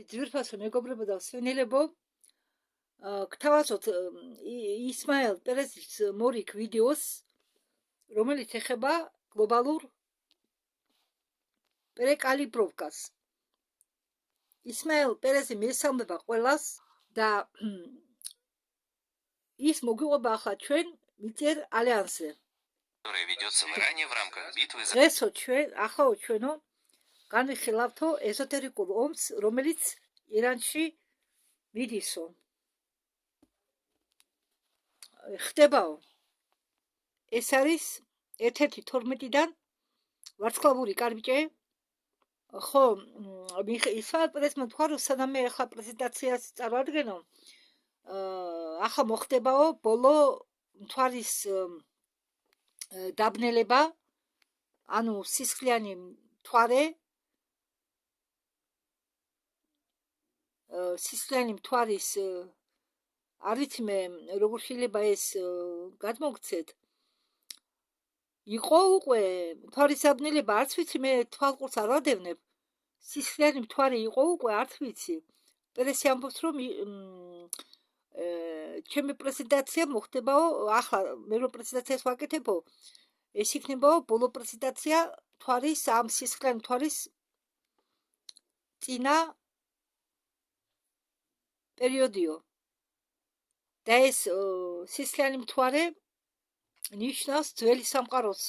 ძვირფასო მეგობრებო და სვენელებო, გთავაზობთ ისმაელ პერეზის მორიგ ვიდეოს, რომელიც ეხება გლობალურ პრეკალიბროვკას. ისმაელ პერეზი მიესალმება ყველას და ის მოგვიყვება ახლა ჩვენ მიწერ ალიანსზე. დღესო ჩვენ, ახლა ჩვენო განვიხილავთო ეზოთერიკულ ომს, რომელიც ირანში მიდისო. ხდებაო. ეს არის 1-12-დან ვარსკვლავური კარიბჭე. ხო, ისმაელ პერეზმა თქვა, რომ სანამ მე ახლა პრეზენტაციას წარვადგენო, ახლა მოხდებაო ბოლო მთვარის დაბნელება, ანუ სისხლიანი მთვარე, სისხლიანი მთვარის არ ვიცი მე როგორ შეიძლება ეს გადმოგცეთ. იყო უკვე მთვარის დაბნელება, არც ვიცი მე თვალყურს არ ვადევნებ. სისხლიანი მთვარე იყო უკვე, არც ვიცი. პერესი ამბობს, რომ ჩემი პრეზენტაცია მოხდებაო, ახლა მე რომ პრეზენტაციას ვაკეთებო, ეს იქნებაო ბოლო პრეზენტაცია მთვარის, ამ სისხლიანი მთვარის წინა პერიოდიო. და ეს სისხლიანი მთვარე ნიშნავს ძველი სამყაროს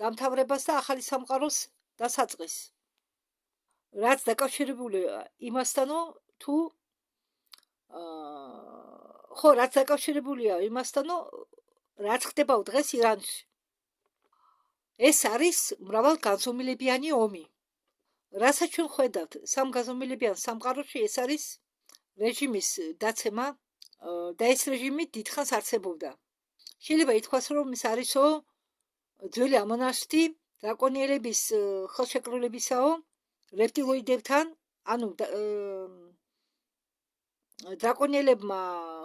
დამთავრებას და ახალი სამყაროს დასაწყისს. რაც დაკავშირებულია იმასთანო, თუ ხო, რაც დაკავშირებულია იმასთანო, რაც ხდებაო დღეს ირანში. ეს არის მრავალგანზომილებიანი ომი. რასაც ჩვენ ხედავთ სამგანზომილებიან სამყაროში, ეს არის რეჟიმის დაცემა და ეს რეჟიმი დიდხანს არსებობდა. შეიძლება ითქვას, რომ ეს არისო ძველი ამონაშთი დრაკონიელების ხელშეკრულებისაო რეპტილოიდებთან, ანუ დრაკონიელებმა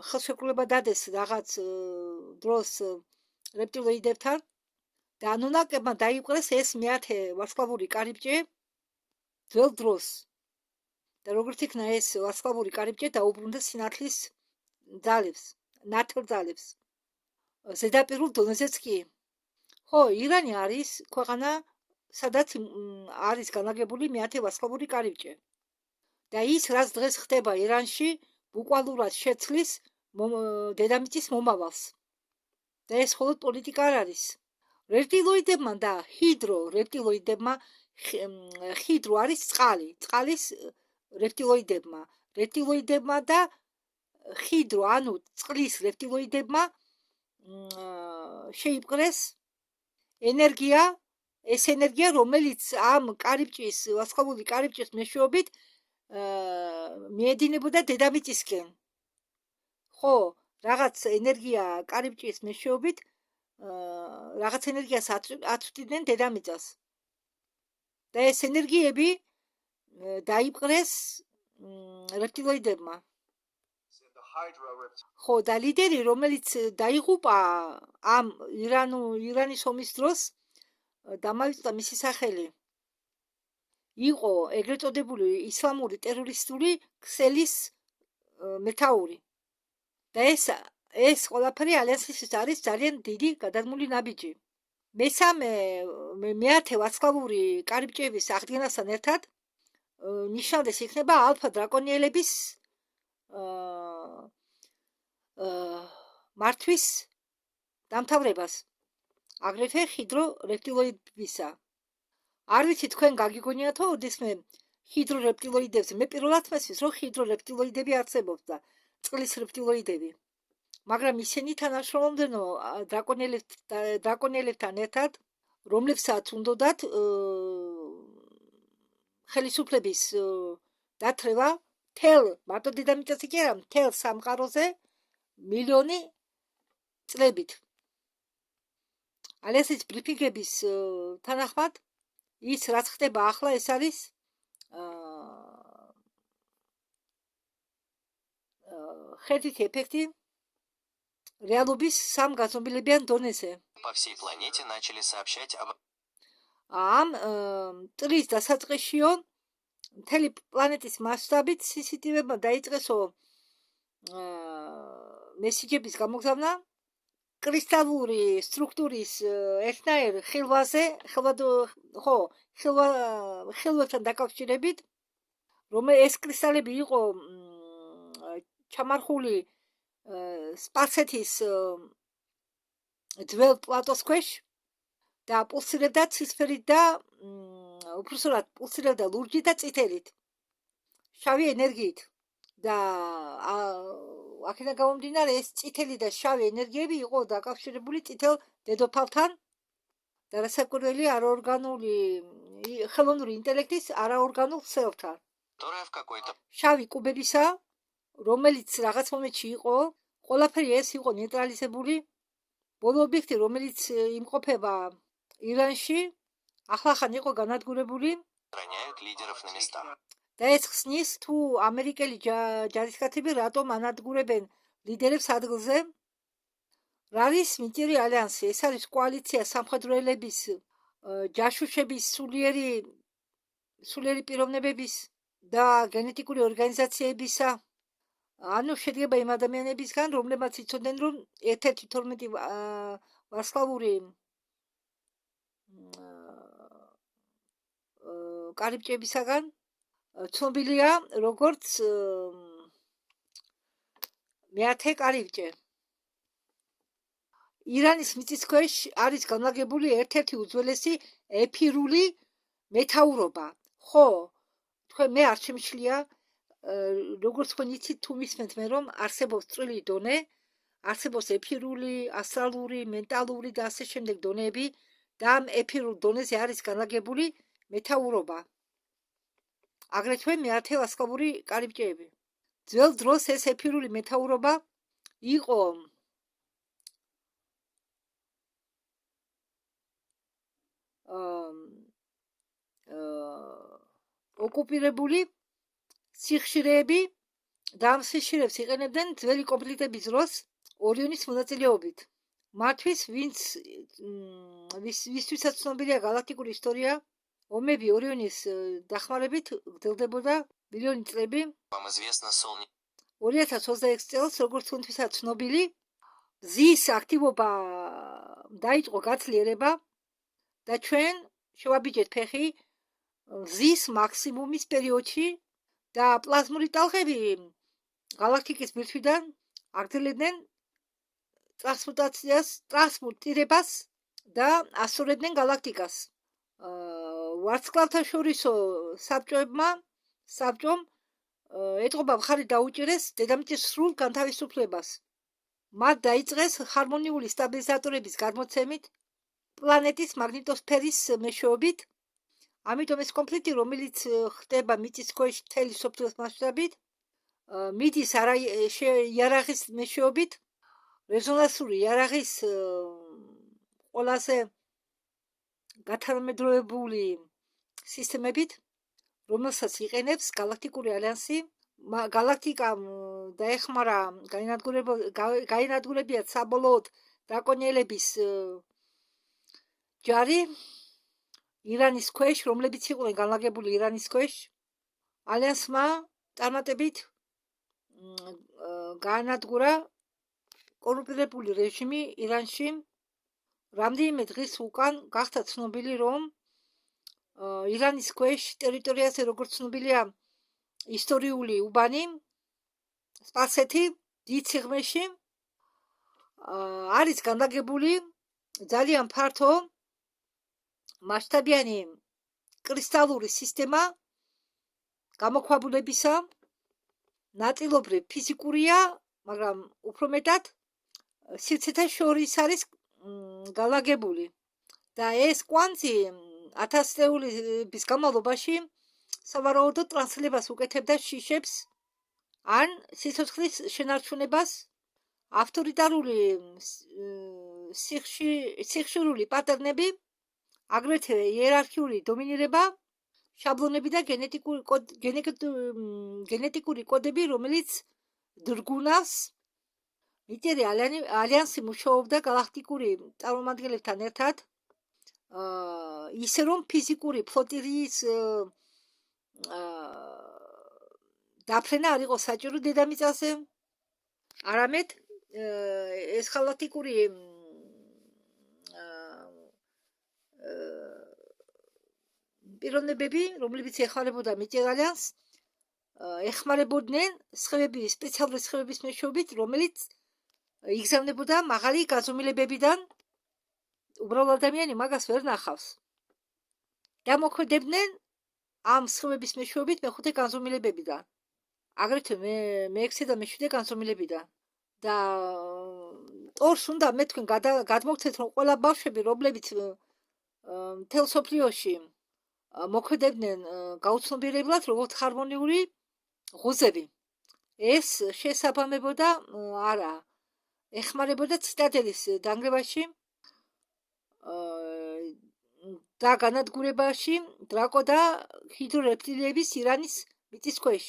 ხელშეკრულება დადეს რაღაც დროს რეპტილოიდებთან და ანუნაკებმა დაიპყრეს ეს მეათე ვარსკვლავური კარიბჭე ძველ დროს. და როგორც იქნა ეს ვარსკვლავური კარიბჭე დაუბრუნდა სინათლის ძალებს, ნათელ ძალებს. ზედაპირულ დონეზეც კი. ხო, ირანი არის ქვეყანა, სადაც არის განლაგებული მეათე ვარსკვლავური კარიბჭე. და ის, რაც დღეს ხდება ირანში, ბუკვალურად შეცვლის დედამიწის მომავალს. და ეს მხოლოდ პოლიტიკა არ არის. რეპტილოიდებმა და ჰიდრორეპტილოიდებმა, ჰიდრო არის წყალი, წყალის რეპტილოიდებმა და ჰიდრო, ანუ წყლის რეპტილოიდებმა შეიპყრეს ენერგია, ეს ენერგია, რომელიც ამ კარიბჭის, ვარსკვლავური კარიბჭის მეშვეობით მიედინებოდა დედამიწისკენ. ხო, რაღაც ენერგია კარიბჭის მეშვეობით რაღაც ენერგიას აწვდიდნენ დედამიწას. და ეს ენერგიები დაიპყრეს რეპტილოიდებმა. ხო, და ლიდერი, რომელიც დაიღუპა ამ ირანის ომის დროს, დამავიწყდა მისი სახელი. იყო ეგრეთ წოდებული ისლამური ტერორისტული ქსელის მეთაური. და ეს ყველაფერი ალიანსისთვის არის ძალიან დიდი გადადგმული ნაბიჯი. მეათე ვარსკვლავური კარიბჭეების აღდგენასთან ერთად ნიშნავდეს იქნება ალფა დრაკონიელების მართვის დამთავრებას, აგრეთვე ჰიდრორეპტილოიდებისა. არ ვიცი თქვენ გაგიგონიათო, ოდესმე ჰიდრორეპტილოიდებზე, მე პირველად მესმის, რომ ჰიდრორეპტილოიდები არსებობს და წყლის რეპტილოიდები. მაგრამ ისინი თანამშრომლობდნენ დრაკონიელებთან ერთად, რომლებსაც უნდოდათ ხელისუფლების დათრევა მთელ მარტო დედამიწაზე კი არა, მთელ სამყაროზე მილიონი წლებით. ალიანსის ბრიფინგების თანახმად ის, რაც ხდება ახლა, ეს არის ხედვითი ეფექტი რეალობის სამგანზომილებიან დონეზე. ამ წლის დასაწყისშიო მთელი პლანეტის მასშტაბით CCTV-მა დაიწყესო მესიჯების გამოგზავნა კრისტალური სტრუქტურის ერთნაირ ხილვაზე, ხილვასთან დაკავშირებით, ეს კრისტალები იყო ჩამარხული სპარსეთის ძველ პლატოს ქვეშ და პულსირებდა ცისფერით და უпроსორად პულსირებდა ლურჯით და წითელით, შავი ენერგიით და აქედან გამომდინარე ეს წითელი და შავი ენერგიები იყო დაკავშირებული წითელ დედოფალთან და რასაკვირველი არაორგანული ხელოვნური ინტელექტის არაორგანულ ქსელთან. შავი კუბებისა, რომელიც რაღაც მომენტში იყო, ყველაფერი ეს იყო ნეიტრალიზებული. ბოლო ობიექტი, რომელიც იმყოფება ირანში, ახლახან იყო განადგურებული. და ეს ხსნის, თუ ამერიკელი ჯარისკაცები რატომ ანადგურებენ ლიდერებს ადგილზე. რა არის მჭირი ალიანსი? ეს არის კოალიცია სამხედროელების, ჯაშუშების, სულიერი პიროვნებების და გენეტიკური ორგანიზაციებისა. ანუ შედგება იმ ადამიანებისგან, რომლებმაც იცოდნენ, რომ ერთ-ერთი 12 ვარსკვლავური კარიბჭეებისაგან ცნობილია როგორც მეათე კარიბჭე. ირანის მიწისქვეშ არის განლაგებული ერთ-ერთი უძველესი ეფირული მეთაურობა. ხო, თქვენ მე არ შემიძლია, როგორც თქვენ იცით, თუ მისმენთ მე, რომ არსებობს წვრილი დონე, არსებობს ეფირული, ასტრალური, მენტალური და ასე შემდეგ დონეები და ამ ეფირულ დონეზე არის განლაგებული მეთაურობა. აგრეთვე მეათე ვარსკვლავური კარიბჭეები. ძველ დროს ეს ეფირული მეთაურობა იყო ოკუპირებული სიხშირეები და ამ სიხშირეებს იყენებდნენ ძველი კონფლიქტების დროს ორიონის მონაწილეობით. მართვის, ვისთვისაც ცნობილია გალაქტიკური ისტორია, ომები ორიონის დახმარებით გრძელდებოდა მილიონი წლები. 2026 წელს, როგორც თქვენთვისაც ცნობილი, მზის აქტივობა დაიწყო გაცლიერება და ჩვენ შევაბიჯეთ ფეხი მზის მაქსიმუმის პერიოდში და პლაზმური ტალღები გალაქტიკის ბირთვიდან აგრძელებდნენ ტრანსმუტირებას და ასწორებდნენ გალაქტიკას. ვარსკვლავთა შორისო საბჭომ ეტყობა მხარი დაუჭირეს დედამიწის სრულ განთავისუფლებას. მათ დაიწყეს ჰარმონიული სტაბილიზატორების გადმოცემით პლანეტის მაგნიტოსფეროს მეშვეობით. ამიტომ ეს კონფლიქტი, რომელიც ხდება მიწისქვეშ მთელი მსოფლიოს მასშტაბით, მიდის იარაღის მეშვეობით, რეზონანსული იარაღის ყველაზე გათანამედროვებული სისტემებით, რომელსაც იყენებს გალაქტიკური ალიანსი. გალაქტიკამ დაეხმარა გაენადგურებიათ საბოლოოდ დრაკონიელების ჯარი ირანის ქვეშ, რომლებიც იყვნენ განლაგებული ირანის ქვეშ. ალიანსმა წარმატებით გაანადგურა კორუმპირებული რეჟიმი ირანში. რამდენიმე დღის უკან გახდა ცნობილი, რომ ირანის ქვეშ ტერიტორიაზე, როგორც ცნობილია, ისტორიული უბანი სპარსეთი დიდ სიღრმეში არის განლაგებული ძალიან ფართო მასშტაბიანი კრისტალური სისტემა გამოქვაბულებისა, ნაწილობრივ ფიზიკურია, მაგრამ უფრო მეტად სივრცეთა შორის არის განლაგებული და ეს კვანძი 1000 წლების განმავლობაში სავარაუდოდ ტრანსლებას უკეთებდა შიშებს ან სიცოცხლის შენარჩუნებას. ავტორიტარული სიხშირული პატერნები, აგრეთვე იერარქიული დომინირება, შაბლონები და გენეტიკური კოდები, რომელიც დრგუნავს. მჭირი ალიანსი მუშაობდა გალაქტიკური წარმომადგენლებთან ერთად, ისე რომ ფიზიკური ფლოტილიის დაფრენა არ იყო საჭირო დედამიწაზე, არამედ ეს ხალათიკური პიროვნებები, რომლებიც ეხმარებოდა მეტალიანს, ეხმარებოდნენ სხივების, სპეციალური სხივების მეშვეობით, რომელიც იგზავნებოდა მაღალი გაზომილებებიდან. უბრალოდ ადამიანი მაგას ვერ ნახავს. და მოქმედებდნენ ამ სხივების მეშვეობით მეხუთე განზომილებებიდან. აგრეთვე მე-6 და მე-7 განზომილებიდან. და ტორს უნდა მე თქვენ გადმოგცეთ, რომ ყველა ბავშვები, რომლებიც მთელ სოფლიოში მოქმედებდნენ გაუცნობიერებლად, როგორც ჰარმონიული ღუზები, ეს შესაბამებოდა არა, ეხმარებოდა ციტადელის დანგრევაში და განადგურებაში დრაკო და ჰიდრორეპტილიების ირანის მიწისქვეშ.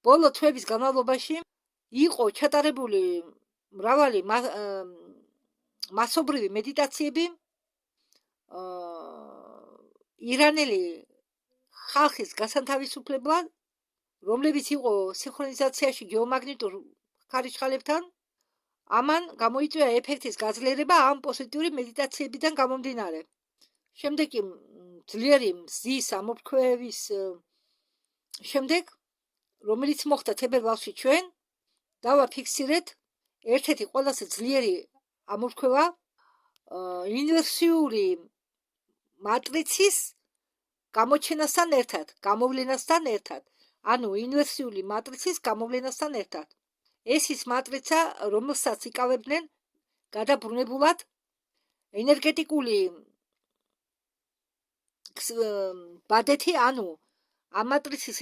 ბოლო თვეების განმავლობაში იყო ჩატარებული მრავალი მასობრივი მედიტაციები ირანელი ხალხის გასანთავისუფლებლად, რომლებიც იყო სინქრონიზაციაში გეომაგნიტურ ხარისხალებთან. ამან გამოიწვია ეფექტის გაძლიერება ამ პოზიტიური მედიტაციებიდან გამომდინარე. შემდეგ კი ძლიერი მზის ამოფრქვევის შემდეგ, რომელიც მოხდა თებერვალში ჩვენ დავაფიქსირეთ ერთ-ერთი ყველაზე ძლიერი ამოფრქვევა ინვერსიული მატრიცის გამოჩენასთან ერთად, გამოვლენასთან ერთად. ანუ ინვერსიული მატრიცის გამოვლენასთან ერთად. ეს ის მატრიცა, რომელსაც იკავებდნენ გადაბრუნებულად ენერგეტიკული ბადეთი, ანუ ამ მატრიცის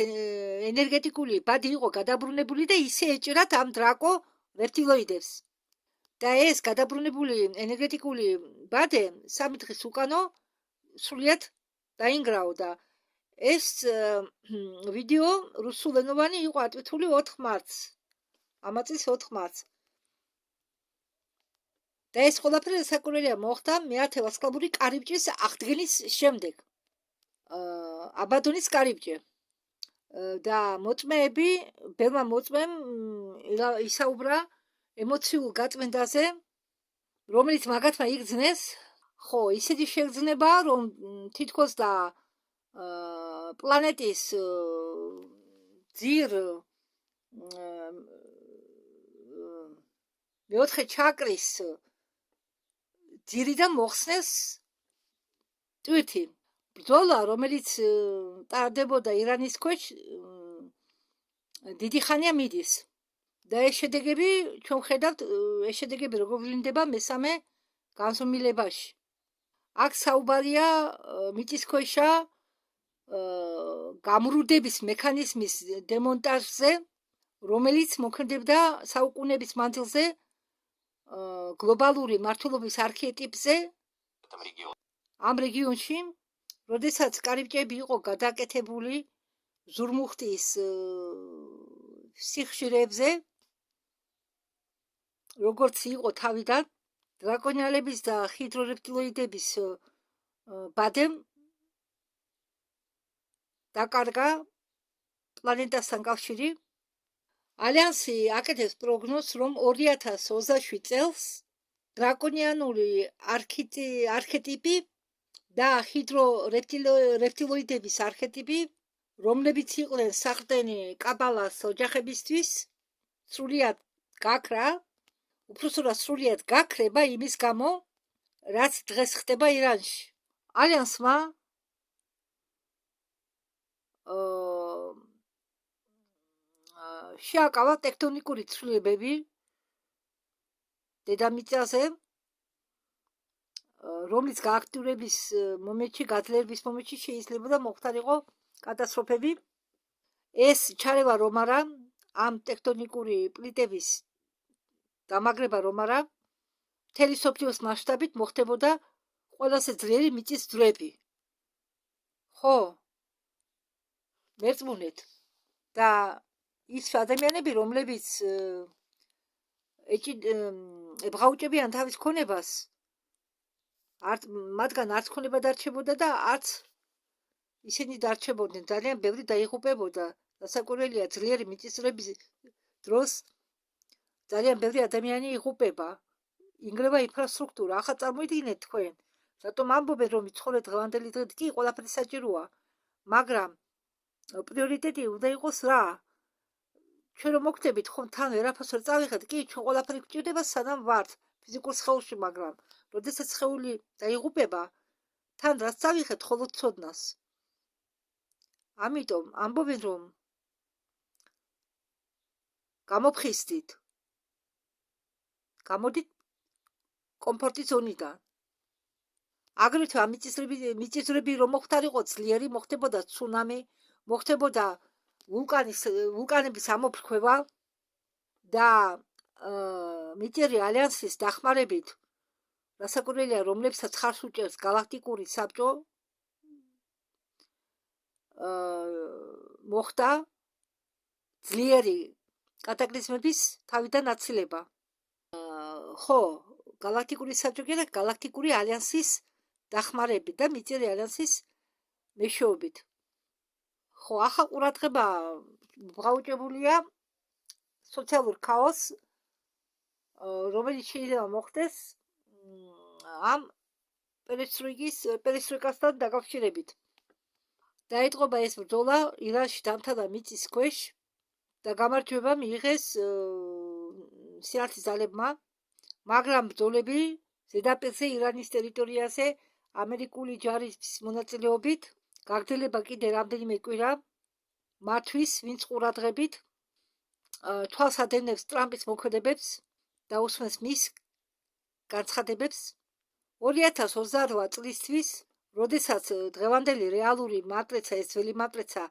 ენერგეტიკული ბადი იყო გადაბრუნებული და ისე ეჭირათ ამ დრაკო რეპტილოიდებს. და ეს გადაბრუნებული ენერგეტიკული ბადე 3 დღის უკანო სრულიად დაინგრაო და ეს ვიდეო რუსულენოვანი იყო ატვირთული 4 მარტს. ამ წლის 4 მარტს. და ეს ყველაფერი საკურველია მოხდა მე-10 ვარსკვლავური კარიბჭის აღდგენის შემდეგ. აბადონის კარიბჭე. და მოწმეები, ბევრმა მოწმემ ისაუბრა ემოციურ გაწმენდაზე, რომელიც მაგათმა იგრძნეს, ხო, ისეთი შეგრძნება, რომ თითქოს და პლანეტის ძირ მეოთხე ჩაკრის ძირიდან მოხსნეს ტვირთი. ბრძოლა, რომელიც ტარდებოდა ირანის ქვეშ, დიდი ხანია მიდის. და ეს შედეგები, ჩვენ ხედავთ, ეს შედეგები როგორ ვლინდება მესამე განზომილებაში. აქ საუბარია მიწისქვეშა გამრუდების მექანიზმის დემონტაჟზე, რომელიც მოქმედებდა საუკუნეების მანძილზე გლობალური მართლობის არქეტიპზე ამ რეგიონში, როდესაც კარიბჭეები იყო გადაკეთებული ზურმუხტის სიხშირეებზე, როგორც იყო თავიდან, დრაკონიალების და ჰიდრორეპტილოიდების ბადემ დაკარგა პლანეტასთან კავშირი. ალიანსი აკეთებს პროგნოზს, რომ 2027 წელს დრაკონიანული არქეტიპი და ჰიდრორეპტილოიდების არქეტიპი, რომლებიც იყვნენ საყრდენი კაბალას ოჯახებისთვის, სრულიად გაქრა, უпроსტად სრულიად გაქრება იმის გამო, რაც დღეს ხდება ირანში. ალიანსმა შეაკავა ტექტონიკური ცვლილებები დედამიწაზე, რომლის გააქტიურების მომენტში, გაძლიერების მომენტში შეიძლებოდა მოხდარიყო კატასტროფები. ეს ჩარევა რომ არა, ამ ტექტონიკური პლიტების დამაგრება რომ არა, მთელი მსოფლიოს მასშტაბით მოხდებოდა ყველაზე ძლიერი მიწის ძვრები. ხო, მერწმუნეთ. და ის ადამიანები, რომლებიც ებღაუჭებიან თავის ქონებას, მათგან არც ქონება დარჩებოდა და არც ისინი დარჩებოდნენ, ძალიან ბევრი დაიღუპებოდა. დასაკვირველია, ძლიერი მიწისძვრების დროს ძალიან ბევრი ადამიანი იღუპება. ინგრევა ინფრასტრუქტურა. ახლა წარმოიდგინეთ თქვენ, რატომ ამბობენ, რომ იცხოვრეთ დღევანდელი დღით კი ყველაფერი საჭიროა, მაგრამ პრიორიტეტი უნდა იყოს რა? ჩვენ რომ მოგდებით, ხომ თან ვერაფერს ვერ წავიღეთ, კი, ჩვენ ყველაფერი გვჭირდება, სანამ ვართ ფიზიკურ სხეულში, მაგრამ როდესაც სხეული დაიღუპება, თან რაც წავიღეთ, მხოლოდ ცოდნას. ამიტომ ამბობენ, რომ გამოფხიზდით, გამოდით კომფორტის ზონიდან. აგრეთვე ამ მიწისძვრები რომ მოხდარიყო ძლიერი, მოხდებოდა ცუნამი, მოხდებოდა ვულკანების ამოფრქვევა და მიწიერი ალიანსის დახმარებით, რასაკვირველია, რომლებსაც ხარს უჭერს გალაქტიკური საბჭო, მოხდა ძლიერი კატაკლიზმების თავიდან აცილება. ხო, გალაქტიკური საბჭო კი არა, გალაქტიკური ალიანსის დახმარებით და მიწიერი ალიანსის მეშვეობით. ხო, ახლა ყურადღება გაუჭებულია სოციალურ ქაოსს, რომელიც შეიძლება მოხდეს ამ პერესტროიკასთან დაკავშირებით. დაიწყობა ეს ბრძოლა ირანში დამთავრდა მიწის ქვეშ და გამარჯვება მიიღეს სიარეთის ძალებმა, მაგრამ ბრძოლები ზედაპირზე ირანის ტერიტორიაზე ამერიკული ჯარის მონაწილეობით გაგრძელება კიდე რამდენიმე კვირა მათთვის, ვინც ყურადღებით თვალს ადევნებს ტრამპის მოქმედებებს და უსმენს მის განცხადებებს. 2028 წლისთვის, როდესაც დღევანდელი რეალური მატრიცა, ეს ძველი მატრიცა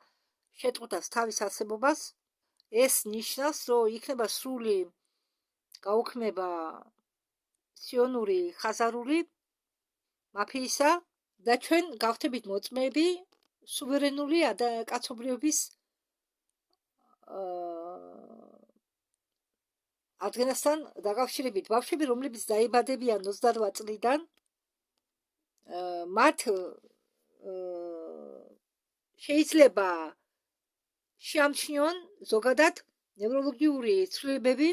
შეწყვეტავს თავის არსებობას, ეს ნიშნავს, რომ იქნება სრული გაუქმება სიონური ხაზარული მაფიისა და ჩვენ გავხდებით მოწმეები სუვერენული კაცობრიობის ადგენასთან დაკავშირებით. ბავშვები, რომლებიც დაიბადებიან 28 წლიდან, მათ შეიძლება შეამჩნიონ ზოგადად ნევროლოგიური ცვლილებები,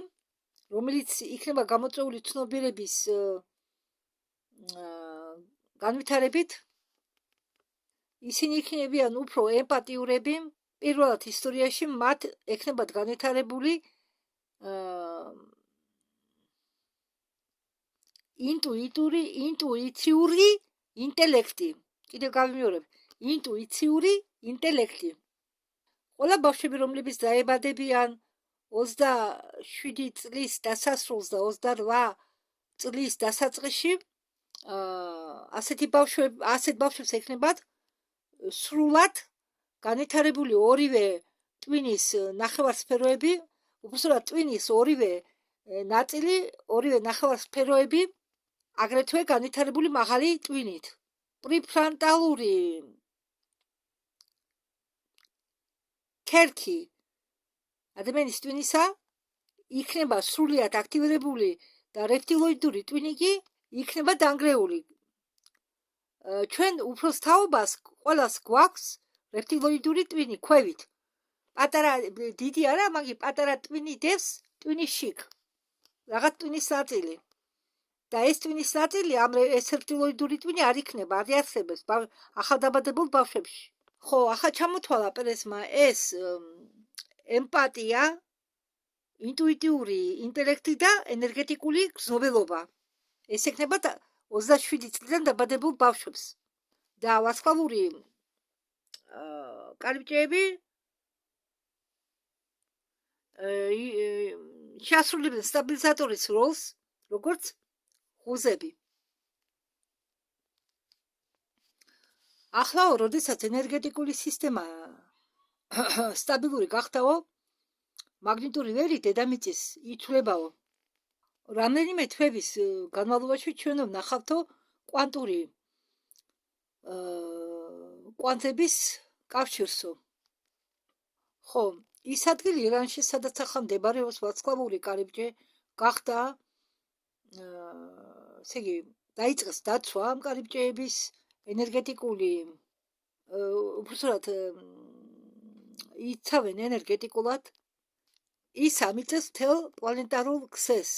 რომელიც იქნება გამოწვეული ცნობიერების განვითარებით. ისინი იქნებიან უფრო ემპათიურები, პირველად ისტორიაში მათ ექნებათ განვითარებული ინტუიციური ინტელექტი. კიდევ გავიმეორებ, ინტუიციური ინტელექტი. ყველა ბავშვები, რომლებიც დაებადებიან 27 წლის დასასრულს და 28 წლის დასაწყისში, ასეთ ბავშვებს ექნებათ სრულად განვითარებული ორივე ტვინის ნახევარსფეროები, უბრალოდ ტვინის ორივე ნაწილი, ორივე ნახევარსფეროები, აგრეთვე განვითარებული მაღალი ტვინით. პრეფრონტალური ქერქი ადამიანის ტვინისა იქნება სრულიად აქტივირებული და რეპტილოიდური ტვინი კი იქნება დანგრეული. ჩვენ უფროს თაობას ყველას გვაქვს რეპტილოიდური ტვინი ქვევით. პატარა დიდი არა, მაგრამ პატარა ტვინი დევს ტვინის შიგ. რაღაც ტვინის ნაწილი. და ეს ტვინის ნაწილი, ეს რეპტილოიდური ტვინი არ იქნება, არ იარსებებს ახალდაბადებულ ბავშვებში. ხო, ახლა ჩამოთვალა პერესმა ეს ემპათია, ინტუიტიური ინტელექტი და ენერგეტიკული გრძნობელობა. ეს ექნება 27 წლიდან დაბადებულ ბავშვებს. და ვარსკვლავური კარიბჭეები შეასრულებენ სტაბილიზატორის როლს, როგორც ღუზები. ახლა, როდესაც ენერგეტიკული სისტემა სტაბილური გახდაო, მაგნიტური ვერი დედამიწის ითვლებაო. რამდენიმე თვეების განმავლობაში ჩვენ ვნახავთო კვანტების კავშირსო. ხო, ის ადგილი ირანში, სადაც ახლა მდებარეობს ვარსკვლავური კარიბჭე, გახდა, ესე იგი, დაიწყეს დაცვა ამ კარიბჭეების ენერგეტიკული უბრალოდ იცავენ ენერგეტიკულად, ის ამიწეს მთელ პლანეტარულ ქსეს.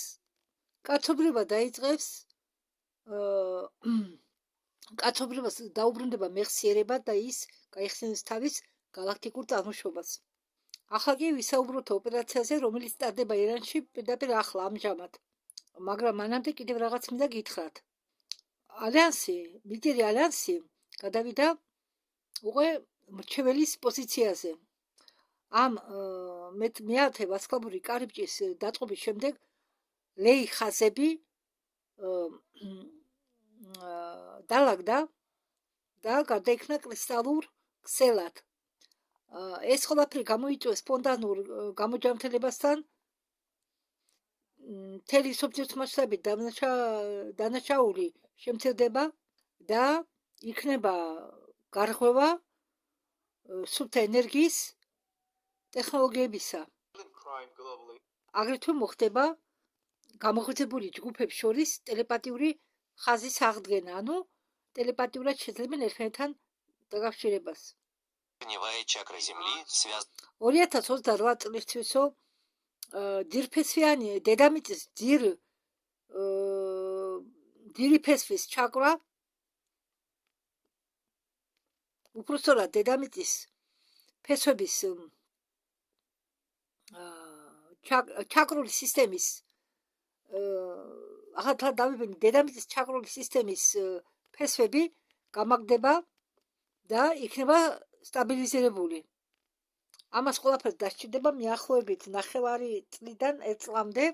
კაცობრიობა დაიწყებს კაცობრიობას დაუბრუნდება მეხსიერება და ის გაიხსენებს თავის galaktikურ წარმოშობას. ახლა კი ვისაუბროთ ოპერაციაზე, რომელიც ტარდება ირანში პირდაპირ ახლა ამჟამად. მაგრამ მანამდე კიდევ რაღაც მინდა გითხრათ. მიტირი ალიანსი გადავიდა უკვე მრჩეველის პოზიციაზე. ამ მეათე ვარსკვლავური კარიბჭის დაწყობის შემდეგ ლეი ხაზები დალაგდა და გარდაიქმნა კრისტალურ ქსელად. ეს ყველაფერი გამოიწვია სპონტანურ გამოჯანმრთელებასთან, მთელი მსოფლიოს მასშტაბით დანაშაული შემცირდება და იქნება გარღვევა სუფთა ენერგიის ტექნოლოგიებისა. აგრეთვე მოხდება გამოხოცებული ჯგუფებს შორის ტელეპათიური ხაზის აღდგენა, ანუ ტელეპათიურად შეძლებენ ერთმანეთთან დაკავშირებას. 2028 წლისთვისო ძირფესვიანი დედამიწის ძირი ფესვის ჩაკვრა, უпростоრად დედამიწის ფესვების ჩაკრული სისტემის ახლა დავიბენდი დედამიწის ჩაკრული სისტემის ფესვები გამაგდება და იქნება სტაბილიზირებული. ამას ყველაფერს დასჭირდება მიახლოებით 9 წლიდან 1 წლამდე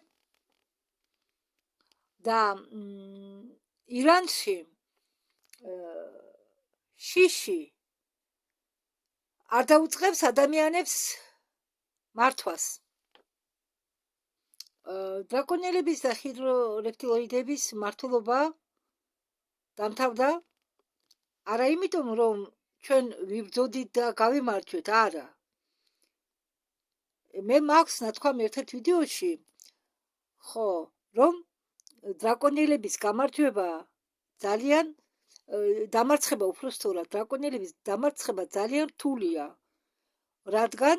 და ირანში შიში არ დაუწყებს ადამიანებს მართვას. დრაკონელების და ჰიდრორეპტილოიდების მმართველობა დამთავრდა არა იმიტომ, რომ ჩვენ ვიბრძოდით და გავიმარჯვეთ, არა. მე მაქვს ნათქვამი ერთ-ერთ ვიდეოში, რომ დრაკონელების გამარჯვება ძალიან დამარცხება უბრალოდ დრაკონელების დამარცხება ძალიან რთულია. რადგან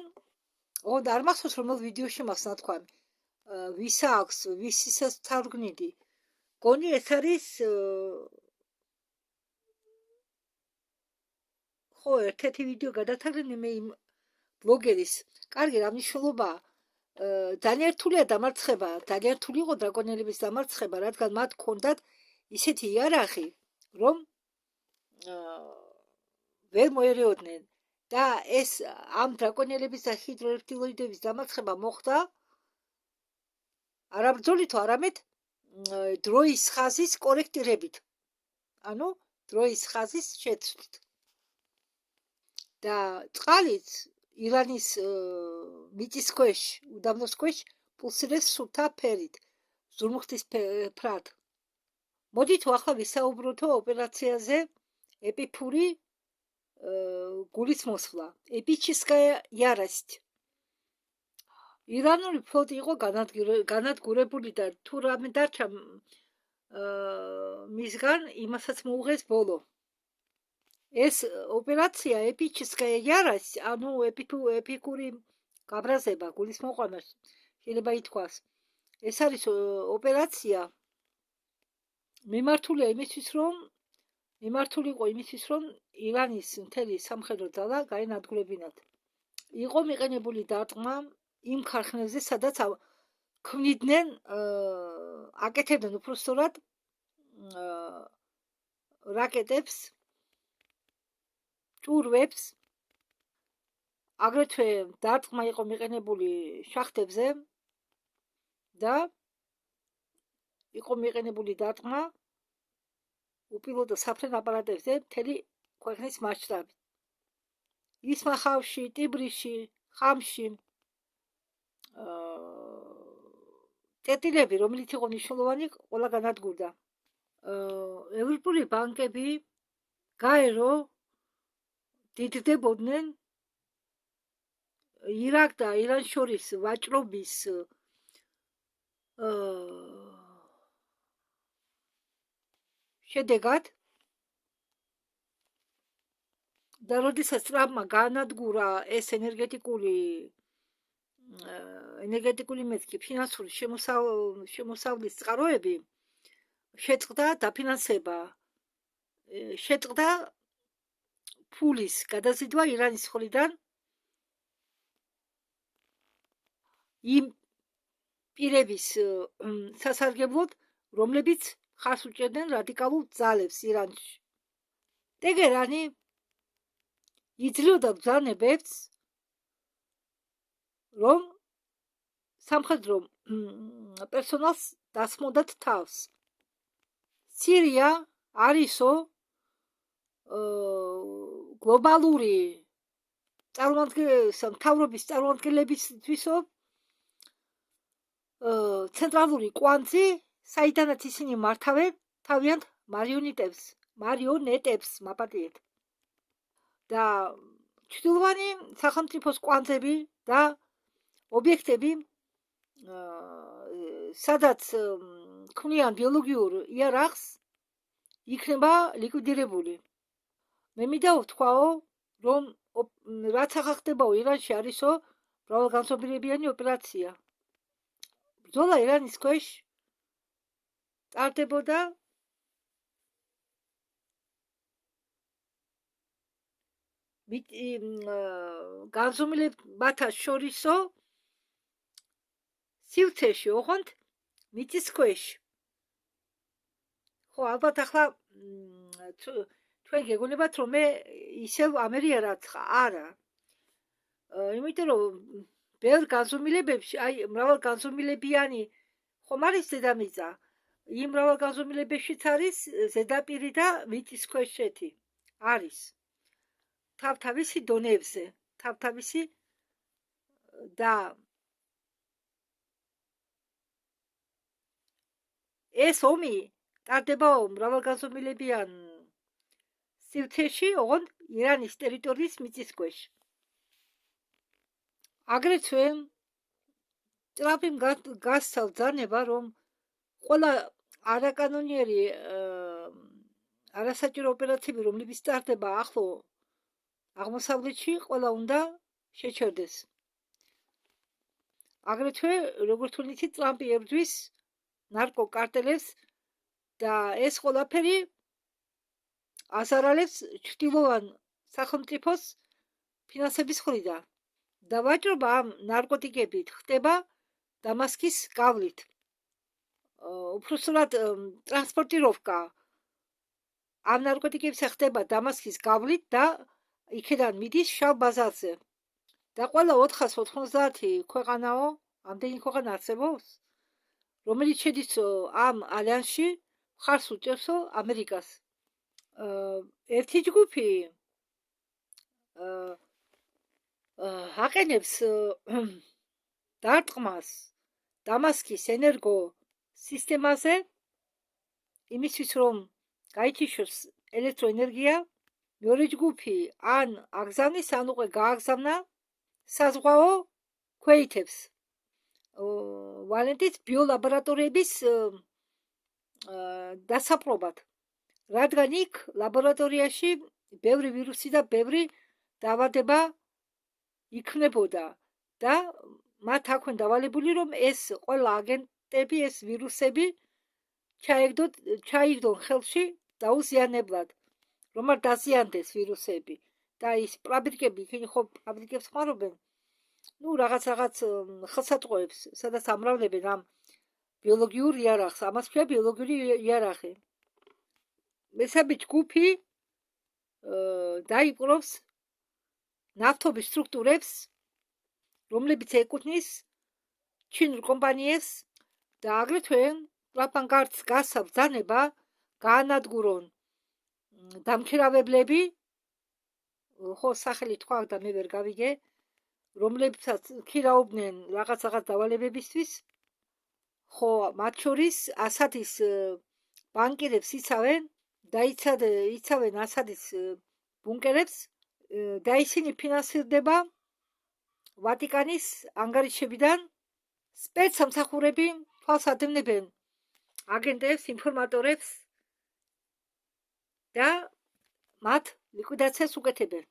არ მახსოვს რომელ ვიდეოში მაქვს ნათქვამი. ვის აქვს, ვისისაც თარგმნიდი. გონი ეს არის ერთ-ერთი ვიდეო გადათარგმნი მე იმ ბლოგერის. კარგი, რა მნიშვნელობაა? ძალიან რთულია დამარცხება, ძალიან რთული იყო დრაკონელების დამარცხება, რადგან მათ ჰქონდათ ისეთი იარაღი, რომ ვერ მოერეოდნენ და ეს ამ დრაკონელების და ჰიდრორეპტილოიდების დამარცხება მოხდა არა ბრძოლით, არამედ დროის ხაზის კორექტირებით. ანუ დროის ხაზის შეცვლით. და წყალით ირანის მიწის ქვეშ, უდაბნოს ქვეშ პულსირებს სუფთა ფერით, ზურმუხტის ფრად. მოდით ახლა ვისაუბროთ ოპერაციაზე ეპიფური გულის მოსვლა. ეპიჩისკაია იარასტ. ირანული ფლოტი იყო განადგურებული და თუ რამე დარჩა მისგან, იმასაც მოუღეს ბოლო. ეს ოპერაცია ეპიჩისკაია იარასტ, ანუ ეპიკური გაბრაზება, გულის მოყვანა შეიძლება ითქვას. ეს არის ოპერაცია მიმართული იყო იმისთვის, რომ ირანის მთელი სამხედრო ძალა გაენადგურებინათ. იყო მიყენებული დარტყმა იმ ქარხნებზე, სადაც ქმნიდნენ, აკეთებდნენ უпростоრად რაკეტებს, ჭურვებს, აგრეთვე დარტყმა იყო მიყენებული შახტებზე და იყო მიყენებული დარტყმა უპილოტო საფრენ აპარატებზე მთელი ქვეყნის მასშტაბით. ისმახავში, ტიბრისში, ხამში ტეტილები, რომელიც იყო მნიშვნელოვანი, ყველა განადგურდა. ევროპული ბანკები გაერო დიდდებოდნენ ირაკ და ირანს შორის ვაჭრობის შედეგად და როდესაც ტრამპმა გაანადგურა ეს ენერგეტიკული მეთქი ფინანსური შემოსავლის წყაროები, შეწყდა დაფინანსება, შეწყდა ფულის გადაზიდვა ირანის მხრიდან იმ პირების სასარგებლოდ, რომლებიც ხარს უჭერდნენ რადიკალურ ძალებს ირანში. ტეგერანი იძლეოდა ბრძანებებს, რომ სამხედრო პერსონალს დასმოდათ თავს. სირია არისო გლობალური მთავრობის წარმომადგენლებისთვისო ცენტრალური კვანძი, საიდანაც ისინი მართავენ თავიანთ მარიონეტებს მაპატიეთ. და ჩრდილოვანი სახელმწიფოს კვანძები და ობიექტები, სადაც ქმნიან ბიოლოგიურ იარაღს, იქნება ლიკვიდირებული. მე მინდა ვთქვაო, რომ რაც ახლა ხდებაო ირანში არისო მრავალგანზომილებიანი ოპერაცია. ბრძოლა ირანის ქვეშ ტარდებოდა განზომილებათა შორისო სივრცეში, ოღონდ მიწის ქვეშ. ხო, ალბათ ახლა თქვენ გეგონებათ, რომ მე ისევ ამერია რაცხა, არა. იმიტომ რომ ბევრ განზომილებებში, მრავალ განზომილებიანი ხომ არის დედამიწა, იმ მრავალ განზომილებებშიც არის ზედაპირი და მიწის ქვეშეთი არის. თავთავისი დონეებზე, თავთავისი და ეს ომი ტარდებაო მრავალგანზომილებიან სივრცეში, ოღონდ ირანის ტერიტორიის მიწის ქვეშ. აგრეთვე ტრამპი გასცავ ბრძანება, რომ ყველა არაკანონიერი არასაჭირო ოპერაციები, რომლებიც ტარდება ახლო აღმოსავლეთში, ყველა უნდა შეჩერდეს. აგრეთვე, როგორც თვლით, ტრამპი ებრძვის ნარკოკარტელებს და ეს ყველაფერი აზარალებს ჩრდილოვან სახელმწიფოს ფინანსების მხრიდან. და ვაჭრობა ამ ნარკოტიკებით ხდება დამასკის გავლით. უпроსტად ტრანსპორტიროვკა ამ ნარკოტიკებზე ხდება დამასკის გავლით და იქიდან მიდის შავ ბაზარზე. და ყველა 490 ქვეყანაო, ამდენი ქვეყანა არსებობს, რომელიც შედის ამ ალიანსში, მხარს უჭერსო ამერიკას. ერთი ჯგუფი აყენებს დარტყმას დამასკის ენერგო სისტემაზე, იმისთვის რომ გაითიშოს ელექტროენერგია. მეორე ჯგუფი ან აგზავნის, ან უკვე გააგზავნა საზღვაო ქვეითებს ვალენტის ბიოლაბორატორიების დასაპრობად, რადგან იქ ლაბორატორიაში ბევრი ვირუსი და ბევრი დაავადება იქნებოდა და მათ აქვენ დავალებული, რომ ეს ყველა აგენტები, ეს ვირუსები ჩაიგდონ ხელში დაუზიანებლად, რომ არ დაზიანდეს ვირუსები. და ის ფაბრიკები, იქნი ხო ფაბრიკებს ხმარობენ, რაღაც ხელსაწყოებს, სადაც ამრავლებენ ამ ბიოლოგიურ იარაღს, ამას ქვია ბიოლოგიური იარაღი. მესამე ჯგუფი დაიპყრობს ნავთობის სტრუქტურებს, რომლებიც ეკუთვნის ჩინურ კომპანიებს და აგრეთვე ტრამპმა გასცავ ბრძანება გაანადგურონ დამქირავებლები, ხო სახელი თქვა და მე ვერ გავიგე, რომლებსაც ქირავდნენ რაღაც დავალებებისთვის. ხო, მათ შორის ასადის ბანკირებს იცავენ და იცავენ ასადის ბუნკერებს და ისინი ფინანსირდება ვატიკანის ანგარიშებიდან. სპეცსამსახურები თვალს ადევნებენ აგენტებს, ინფორმატორებს და მათ ლიკვიდაციას უკეთებენ.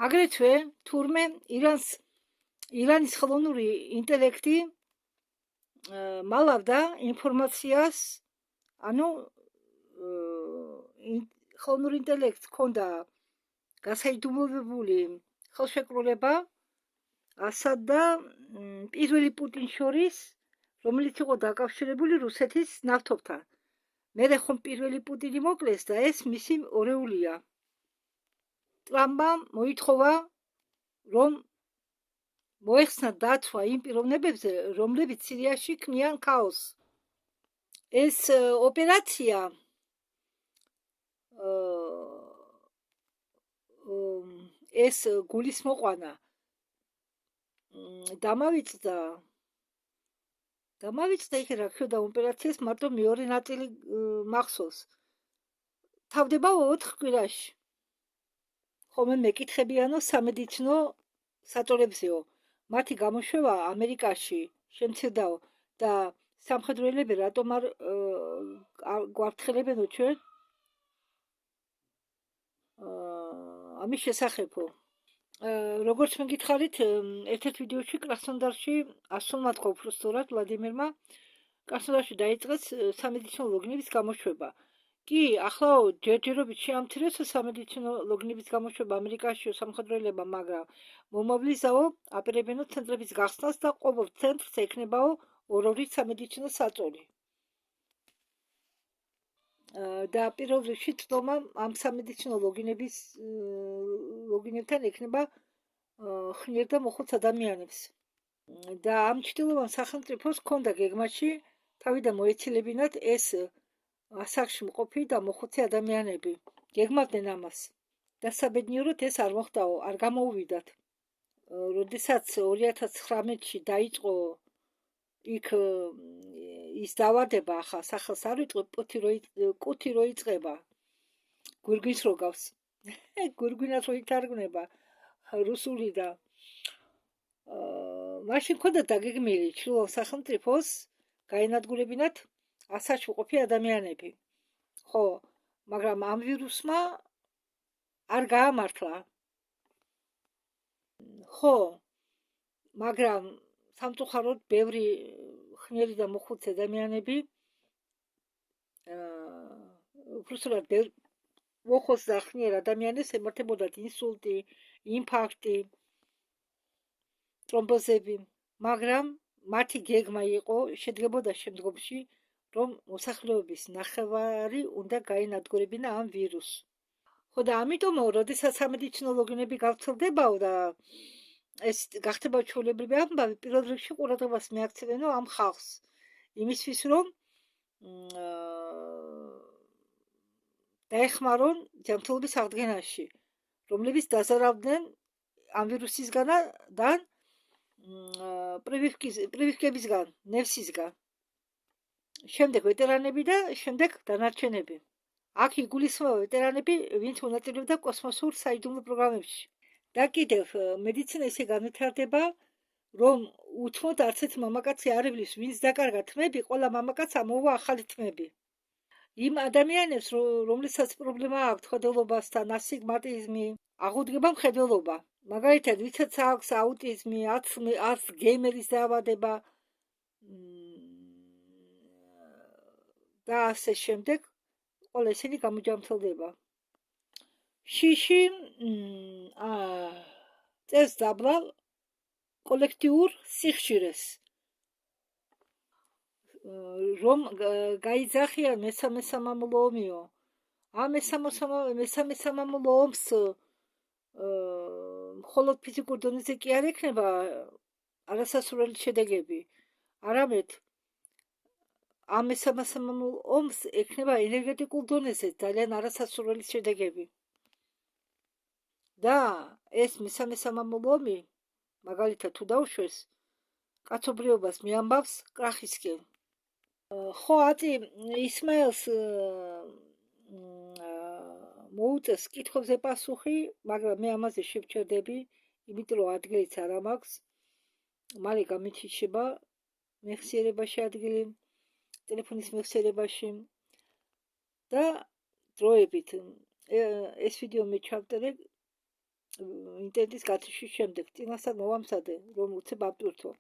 აგრეთვე თურმე ირანის ხელოვნური ინტელექტი მალავდა ინფორმაციას, ანუ ხელოვნურ ინტელექტს ჰქონდა გასაიდუმლოებული ხელშეკრულება ასად და პირველი პუტინს შორის, რომელიც იყო დაკავშირებული რუსეთის ნავთობთან. მერე ხომ პირველი პუტინი მოკლეს და ეს მისი ორეულია. ტრამპმა მოითხოვა, რომ მოეხსნა დაცვა იმ პიროვნებებზე, რომლებიც სირიაში ქმნიან ქაოსს. ეს ოპერაცია ეს გულისმოყვანა დამავიწყდა იქ რა ქვია და ოპერაციას მარტო მეორე ნაწილი მახსოვს. თავდება 4 კვირაში. ხომ მეკითხებიანო სამედიცინო საწოლებზეო. მათი გამოშვება ამერიკაში შემცირდაო და სამხედროელები რატომ არ გვაფრთხილებენო ჩვენ? ამის შესახებო. როგორც მეკითხარით, ერთ-ერთ ვიდეოში კრასნოდარში ასულმატყო უბრალოდ ვლადიმირმა კრასნოდარში დაიწყეს სამედიცინო ლოგინების გამოშვება. კი, ახლაო ჯერჯერობით შეამცირეს სამედიცინო ლოგინების გამოშვება ამერიკაშიო სამხედროელებმა, მაგრამ მომავლისაო აპირებენო ცენტრების გახსნას და ყოველ ცენტრს ექნებაო ორ-ორი სამედიცინო საწოლი. და პირველ რიგში თვითონ ამ სამედიცინო ლოგინებთან ექნება ხნიერ და მოხუც ადამიანებს. და ამ ჩრდილოვან სახელმწიფოს ჰქონდა გეგმაში თავიდან მოეცილებინათ ეს ასაკში მყოფი და მოხუცი ადამიანები. გეგმავდნენ ამას. და საბედნიეროდ ეს არ მოხდაო, არ გამოუვიდათ. როდესაც 2019-ში დაიწყო იქ ის დავადება, ახლა სახელს არ ვიტყვი, კუთი რო იწყება. გვირგვინს რო გავს. გვირგვინას რო ითარგმნება რუსული და მაშინ ჰქონდა დაგეგმილი ჩრდილოეთ სახელმწიფოს გაენადგურებინათ ასაკში მყოფი ადამიანები. ხო, მაგრამ ამ ვირუსმა არ გაამართლა. ხო, მაგრამ სამწუხაროდ ბევრი ხნიერი და მოხუცი ადამიანები უბრალოდ მოხუც და ხნიერ ადამიანებს ემართებოდათ ინსულტი, ინფარქტი, ტრომბოზები, მაგრამ მათი გეგმა იყო, შედგებოდა შემდგომში, რომ მოსახლეობის ნახევარი უნდა გაენადგურებინა ამ ვირუსს. ხო და ამიტომ, როდესაც სამედიცინო ლოგინები გავრცელდებაო და ეს გახდება ჩვეულებრივი ამბავი, პირველ რიგში ყურადღებას მიაქცევენო ამ ხალხს. იმისთვის, რომ დაეხმარონ ჯანმრთელობის აღდგენაში, რომლებიც დაზარავდნენ ამ ვირუსისგან და პრივივკებისგან, ნევსისგან. შემდეგ ვეტერანები და შემდეგ დანარჩენები. აქ იგულისხმება ვეტერანები, ვინც მონაწილეობდა კოსმოსურ საიდუმლო პროგრამებში. და კიდევ მედიცინა ისე განვითარდება, რომ უთმოთ არც ერთი მამაკაცი არ ივლის, ვინც დაკარგა თმები, ყველა მამაკაცს ამოვა ახალი თმები. იმ ადამიანებს, რომლესაც პრობლემა აქვს მხედველობასთან, ასტიგმატიზმი, აღუდგება მხედველობა. მაგალითად, ვისაც აქვს აუტიზმი, არც გეიმერის დაავადება და ასე შემდეგ, ყველა ისინი გამოჯამრთელდება. შიში წეს დაბლა კოლექტიურ სიხშირეს, რომ გაიძახიან მესამე სამამულო ომიო. ამ მესამე სამამულო ომს მხოლოდ ფიზიკურ დონეზე კი არ ექნება არასასურველი შედეგები, არამედ ამ მესამე სამამულო ომს ექნება ენერგეტიკულ დონეზე ძალიან არასასურველი შედეგები. და ეს მესამე სამამულო ომი, მაგალითად თუ დაუშვეს, კაცობრიობას მიამბავს კრახისკენ. ხო, აწი ისმაელს მოუწეს კითხვებზე პასუხი, მაგრამ მე ამაზე შევჩერდები, იმიტომ რომ ადგილიც არ მაქვს. მალე გამიჩიჩება მეხსიერებაში ადგილი, ტელეფონის მეხსიერებაში და დროებით ეს ვიდეო მე ჩავწერე ინტერნეტის გათიშვის შემდეგ წინასწარ მოვამზადე, რომ უცებ ავტვირთო.